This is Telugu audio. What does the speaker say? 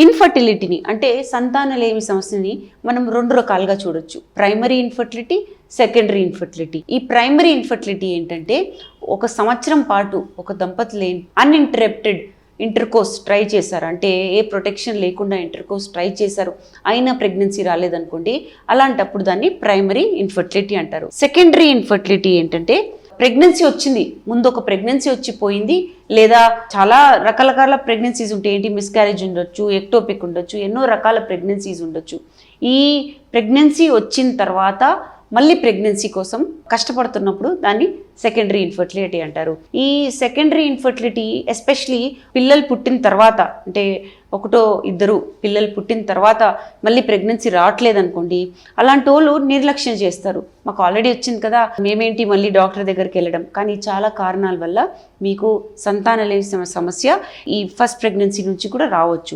ఇన్ఫర్టిలిటీని అంటే సంతానలేమి సమస్యని మనం 2 రకాలుగా చూడొచ్చు. Primary infertility, secondary infertility. ఈ ప్రైమరీ ఇన్ఫర్టిలిటీ ఏంటంటే 1 సంవత్సరం పాటు ఒక దంపతులు అన్ఇంటరప్టెడ్ ఇంటర్కోర్స్ ట్రై చేశారు, అంటే ఏ ప్రొటెక్షన్ లేకుండా ఇంటర్కోర్స్ ట్రై చేశారు, అయినా ప్రెగ్నెన్సీ రాలేదనుకోండి, అలాంటప్పుడు దాన్ని ప్రైమరీ ఇన్ఫర్టిలిటీ అంటారు. సెకండరీ ఇన్ఫర్టిలిటీ ఏంటంటే ప్రెగ్నెన్సీ వచ్చింది, ముందు ఒక ప్రెగ్నెన్సీ వచ్చి పోయింది, లేదా చాలా రకరకాల ప్రెగ్నెన్సీస్ ఉంటాయి. ఏంటి, మిస్క్యారేజ్ ఉండొచ్చు, ఎక్టోపిక్ ఉండొచ్చు, ఎన్నో రకాల ప్రెగ్నెన్సీస్ ఉండొచ్చు. ఈ ప్రెగ్నెన్సీ వచ్చిన తర్వాత మళ్ళీ ప్రెగ్నెన్సీ కోసం కష్టపడుతున్నప్పుడు దాన్ని సెకండరీ ఇన్ఫర్టిలిటీ అంటారు. ఈ సెకండరీ ఇన్ఫర్టిలిటీ ఎస్పెషలీ పిల్లలు పుట్టిన తర్వాత, అంటే 1-2 పిల్లలు పుట్టిన తర్వాత మళ్ళీ ప్రెగ్నెన్సీ రావట్లేదు అనుకోండి, అలాంటి వాళ్ళు నిర్లక్ష్యం చేస్తారు. మాకు ఆల్రెడీ వచ్చింది కదా, మేమేంటి మళ్ళీ డాక్టర్ దగ్గరికి వెళ్ళడం. కానీ చాలా కారణాల వల్ల మీకు సంతానలేమి సమస్య ఈ ఫస్ట్ ప్రెగ్నెన్సీ నుంచి కూడా రావచ్చు.